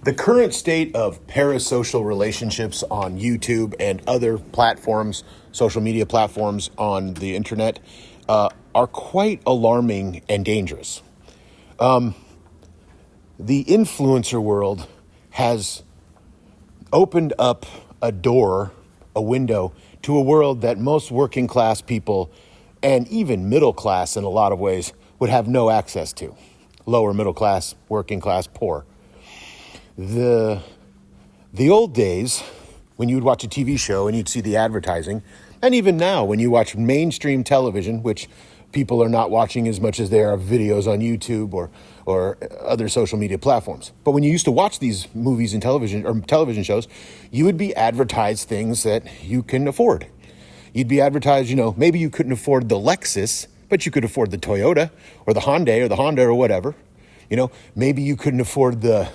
The current state of parasocial relationships on YouTube and other platforms, social media platforms on the internet, are quite alarming and dangerous. The influencer world has opened up a door, a window, to a world that most working class people and even middle class in a lot of ways would have no access to. Lower middle class, working class, poor. The old days, when you would watch a TV show and you'd see the advertising, and even now when you watch mainstream television, which people are not watching as much as they are videos on YouTube or other social media platforms. But when you used to watch these movies and television shows, you would be advertised things that you couldn't afford. You'd be advertised, maybe you couldn't afford the Lexus, but you could afford the Toyota or the Hyundai or the Honda or whatever. Maybe you couldn't afford the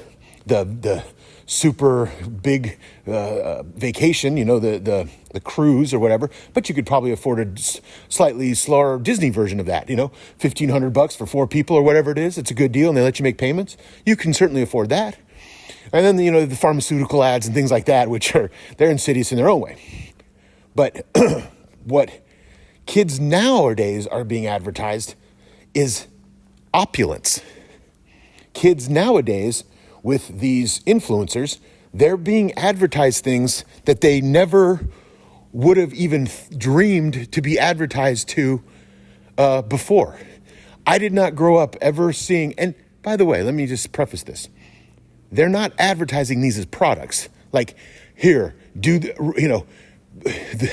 super big vacation, the cruise or whatever, but you could probably afford a slightly slower Disney version of that, $1,500 for 4 people or whatever it is. It's a good deal and they let you make payments. You can certainly afford that. And then, the pharmaceutical ads and things like that, which they're insidious in their own way. But what kids nowadays are being advertised is opulence. Kids nowadays, with these influencers, they're being advertised things that they never would have even dreamed to be advertised to before. I did not grow up ever seeing, and by the way, let me just preface this. They're not advertising these as products. Like, here,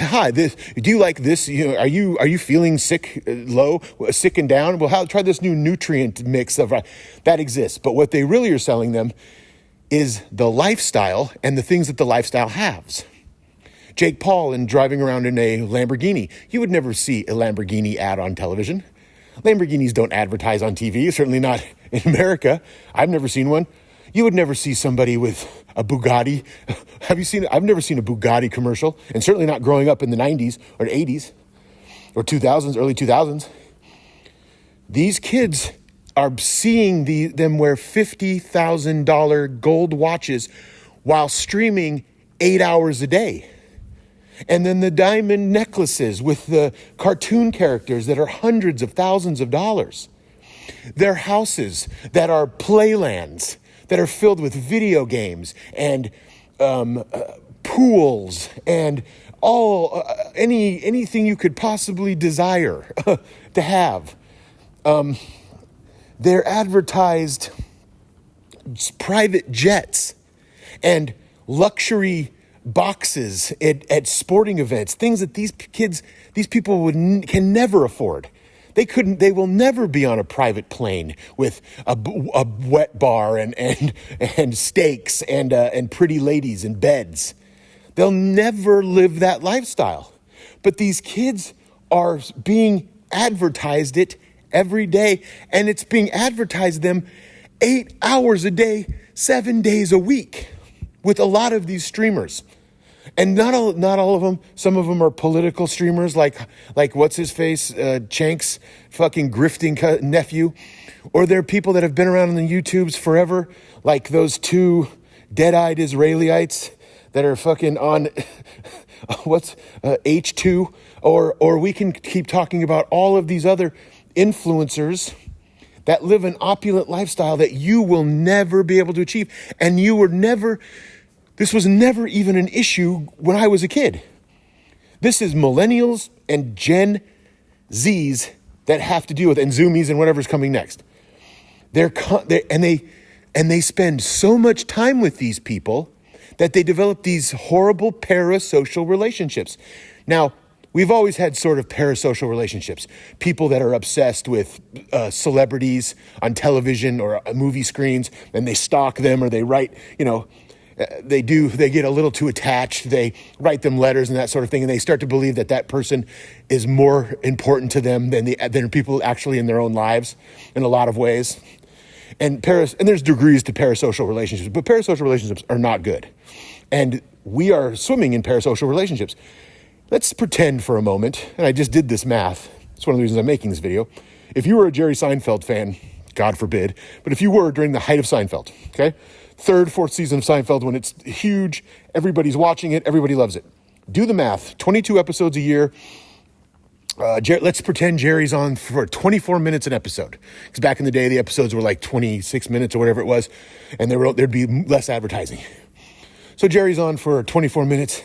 hi, this, do you like this? Are you feeling sick, sick and down? Well, try this new nutrient mix that exists. But what they really are selling them is the lifestyle and the things that the lifestyle has. Jake Paul driving around in a Lamborghini. You would never see a Lamborghini ad on television. Lamborghinis don't advertise on TV, certainly not in America. I've never seen one. You would never see somebody with a Bugatti. I've never seen a Bugatti commercial, and certainly not growing up in the 90s or 80s or 2000s, early 2000s. These kids are seeing them wear $50,000 gold watches while streaming 8 hours a day. And then the diamond necklaces with the cartoon characters that are hundreds of thousands of dollars. Their houses that are playlands that are filled with video games and pools and anything you could possibly desire to have. They're advertised private jets and luxury boxes at sporting events, things that these people can never afford. They will never be on a private plane with a wet bar and steaks and pretty ladies and beds. They'll never live that lifestyle. But these kids are being advertised it every day, and it's being advertised them 8 hours a day, 7 days a week with a lot of these streamers. And not all of them. Some of them are political streamers, like what's his face, Chank's fucking grifting nephew, or they're people that have been around on the YouTubes forever, like those 2 dead-eyed Israelites that are fucking on H2, or we can keep talking about all of these other influencers that live an opulent lifestyle that you will never be able to achieve, and this was never even an issue when I was a kid. This is millennials and Gen Zs that have to deal with, and Zoomies and whatever's coming next. They spend so much time with these people that they develop these horrible parasocial relationships. Now, we've always had sort of parasocial relationships. People that are obsessed with celebrities on television or movie screens, and they stalk them or they write, they get a little too attached. They write them letters and that sort of thing, and they start to believe that person is more important to them than people actually in their own lives in a lot of ways. And there's degrees to parasocial relationships, but parasocial relationships are not good. And we are swimming in parasocial relationships. Let's pretend for a moment, and I just did this math. It's one of the reasons I'm making this video. If you were a Jerry Seinfeld fan, God forbid, but if you were during the height of Seinfeld, okay? Third, fourth season of Seinfeld, when it's huge, everybody's watching it, everybody loves it. Do the math, 22 episodes a year. Let's pretend Jerry's on for 24 minutes an episode. Because back in the day, the episodes were like 26 minutes or whatever it was, and there'd be less advertising. So Jerry's on for 24 minutes.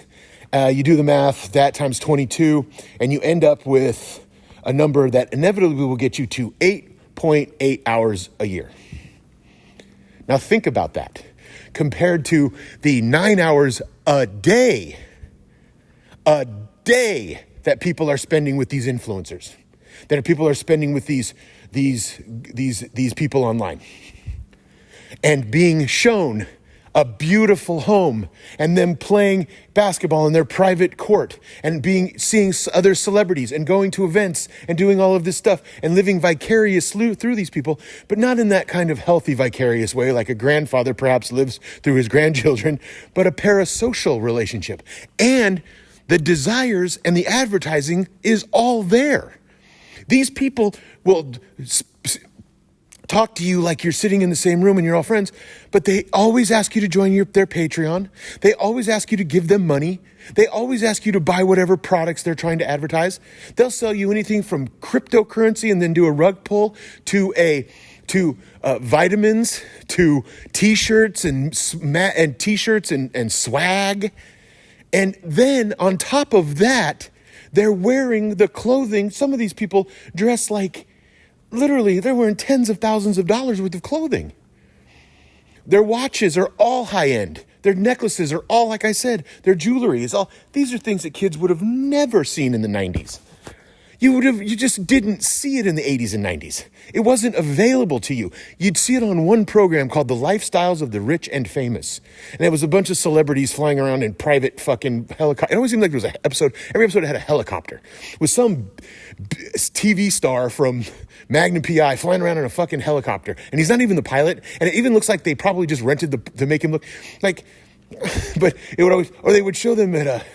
You do the math, that times 22, and you end up with a number that inevitably will get you to 8.8 hours a year. Now think about that compared to the 9 hours a day that people are spending with these influencers, that people are spending with these people online, and being shown a beautiful home and them playing basketball in their private court and seeing other celebrities and going to events and doing all of this stuff and living vicariously through these people, but not in that kind of healthy vicarious way like a grandfather perhaps lives through his grandchildren, but a parasocial relationship. And the desires and the advertising is all there. These people will talk to you like you're sitting in the same room and you're all friends, but they always ask you to join their Patreon. They always ask you to give them money. They always ask you to buy whatever products they're trying to advertise. They'll sell you anything from cryptocurrency and then do a rug pull to vitamins, to t-shirts and t-shirts and swag. And then on top of that, they're wearing the clothing. Some of these people dress like, literally, they're wearing tens of thousands of dollars worth of clothing. Their watches are all high end. Their necklaces are all, like I said, their jewelry is all. These are things that kids would have never seen in the 90s. You just didn't see it in the 80s and 90s. It wasn't available to you. You'd see it on one program called The Lifestyles of the Rich and Famous. And it was a bunch of celebrities flying around in private fucking helicopter. It always seemed like there was an episode, every episode had a helicopter with some TV star from Magnum PI flying around in a fucking helicopter. And he's not even the pilot. And it even looks like they probably just rented to make him look like, but it would always, or they would show them at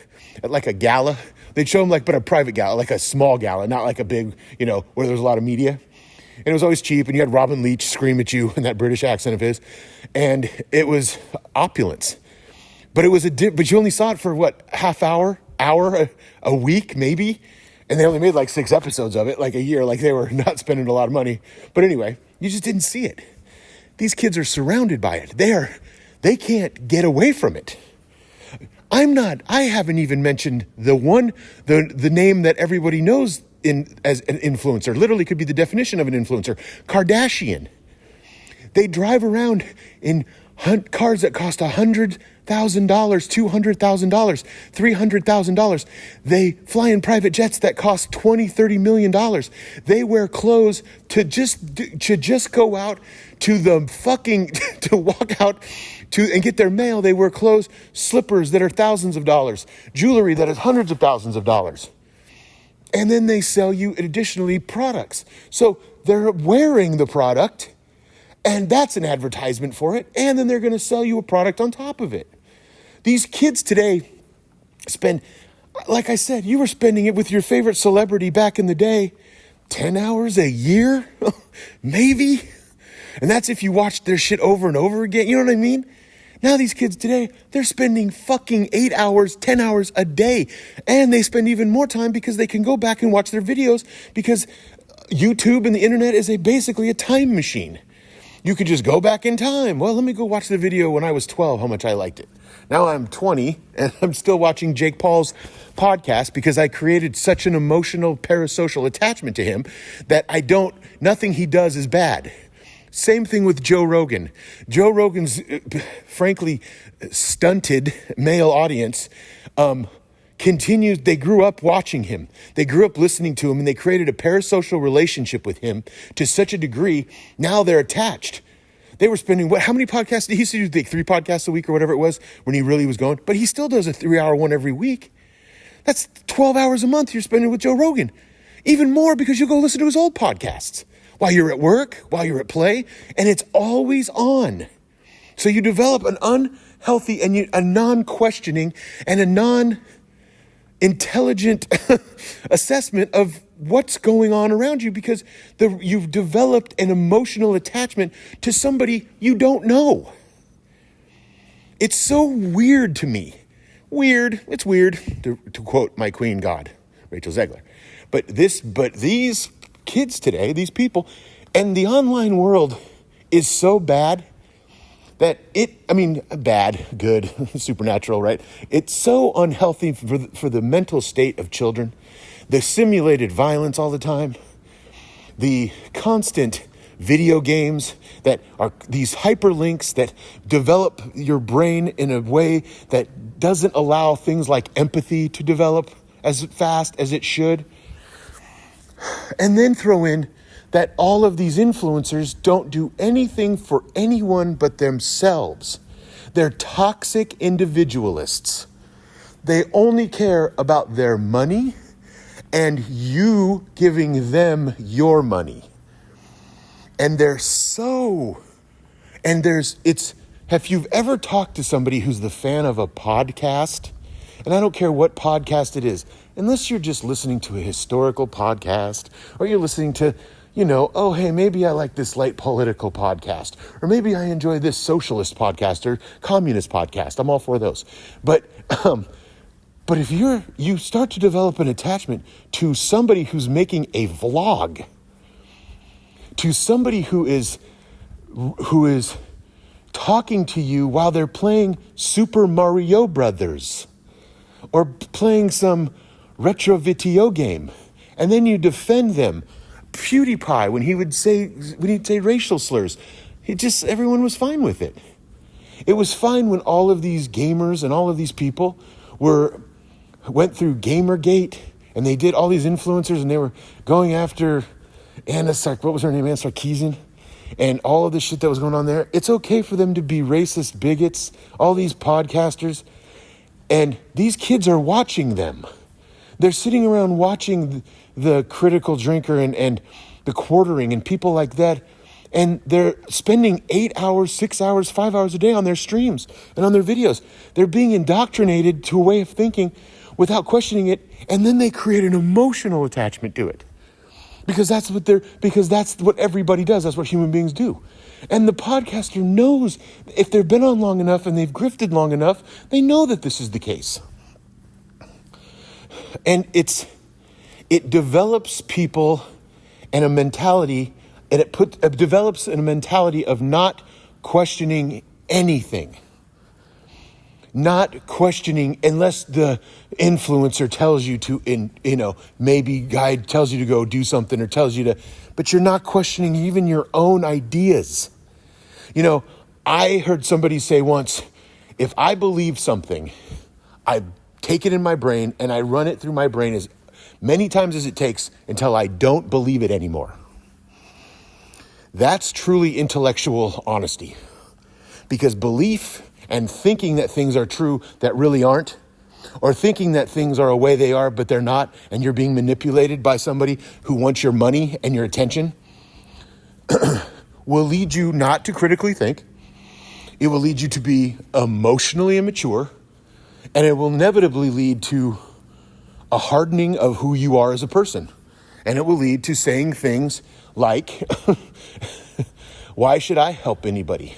like a gala. They'd show them but a private gala, like a small gala, not like a big, where there was a lot of media. And it was always cheap, and you had Robin Leach scream at you in that British accent of his. And it was opulence. But it was but you only saw it for half hour a week, maybe? And they only made 6 episodes of it, a year, they were not spending a lot of money. But anyway, you just didn't see it. These kids are surrounded by it. They can't get away from it. I haven't even mentioned the name that everybody knows as an influencer. Literally could be the definition of an influencer. Kardashian. They drive around in cars that cost $100,000, $200,000, $300,000. They fly in private jets that cost $20-30 million. They wear clothes to just go out to the fucking to walk out and get their mail. They wear clothes, slippers that are thousands of dollars, jewelry that is hundreds of thousands of dollars. And then they sell you additionally products. So they're wearing the product, and that's an advertisement for it. And then they're going to sell you a product on top of it. These kids today spend, like I said, you were spending it with your favorite celebrity back in the day, 10 hours a year, maybe. And that's if you watched their shit over and over again. You know what I mean? Now these kids today, they're spending fucking 8 hours, 10 hours a day. And they spend even more time because they can go back and watch their videos because YouTube and the internet is basically a time machine. You could just go back in time. Well, let me go watch the video when I was 12, how much I liked it. Now I'm 20 and I'm still watching Jake Paul's podcast because I created such an emotional parasocial attachment to him that nothing he does is bad. Same thing with Joe Rogan. Joe Rogan's, frankly, stunted male audience continues. They grew up watching him. They grew up listening to him, and they created a parasocial relationship with him to such a degree. Now they're attached. They were spending, how many podcasts? He used to do 3 podcasts a week or whatever it was when he really was going. But he still does a 3-hour one every week. That's 12 hours a month you're spending with Joe Rogan. Even more because you go listen to his old podcasts while you're at work, while you're at play, and it's always on. So you develop an unhealthy and a non-questioning and a non-intelligent assessment of what's going on around you because you've developed an emotional attachment to somebody you don't know. It's so weird to me. It's weird, to quote my queen god, Rachel Zegler. But these kids today, these people, and the online world is so bad that bad, good, supernatural, right? It's so unhealthy for the mental state of children. The simulated violence all the time. The constant video games that are these hyperlinks that develop your brain in a way that doesn't allow things like empathy to develop as fast as it should. And then throw in that all of these influencers don't do anything for anyone but themselves. They're toxic individualists. They only care about their money and you giving them your money. And have you ever talked to somebody who's the fan of a podcast? And I don't care what podcast it is, unless you're just listening to a historical podcast, or you're listening to, maybe I like this light political podcast, or maybe I enjoy this socialist podcast or communist podcast. I'm all for those. But if you start to develop an attachment to somebody who's making a vlog, to somebody who is talking to you while they're playing Super Mario Brothers or playing some retro video game, and then you defend them. PewDiePie, when he'd say racial slurs, everyone was fine with it. It was fine when all of these gamers and all of these people went through Gamergate, and they did all these influencers, and they were going after Anna Sarkeesian, and all of the shit that was going on there. It's okay for them to be racist bigots, all these podcasters, and these kids are watching them. They're sitting around watching the Critical Drinker and the Quartering and people like that, and they're spending 8 hours, 6 hours, 5 hours a day on their streams and on their videos. They're being indoctrinated to a way of thinking without questioning it, and then they create an emotional attachment to it. Because that's what everybody does. That's what human beings do. And the podcaster knows, if they've been on long enough and they've grifted long enough, they know that this is the case. And it develops people and a mentality, and it develops a mentality of not questioning anything. Not questioning unless the influencer tells you to, maybe guide tells you to go do something or tells you to, but you're not questioning even your own ideas. I heard somebody say once, if I believe something, I take it in my brain and I run it through my brain as many times as it takes until I don't believe it anymore. That's truly intellectual honesty, because belief and thinking that things are true that really aren't, or thinking that things are a way they are but they're not, and you're being manipulated by somebody who wants your money and your attention, will lead you not to critically think. It will lead you to be emotionally immature, and it will inevitably lead to a hardening of who you are as a person. And it will lead to saying things like, why should I help anybody?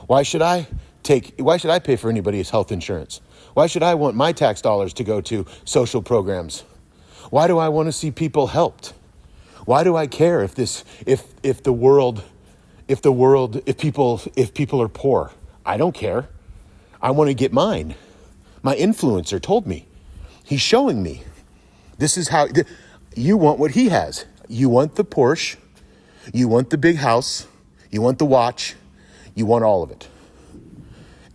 Why should I pay for anybody's health insurance? Why should I want my tax dollars to go to social programs? Why do I want to see people helped? Why do I care if people are poor? I don't care. I want to get mine. My influencer told me. He's showing me. This is how you want what he has. You want the Porsche. You want the big house. You want the watch. You want all of it.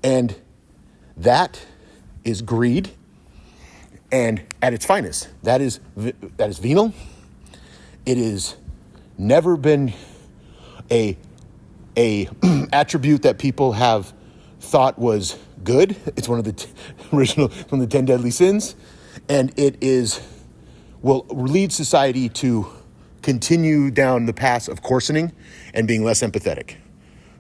And that is greed, and at its finest, that is venal. It has never been a attribute that people have thought was good. It's one of the original from the 10 deadly sins, and will lead society to continue down the path of coarsening and being less empathetic.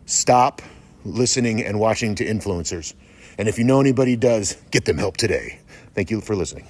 Stop listening and watching to influencers. And if you know anybody does, get them help today. Thank you for listening.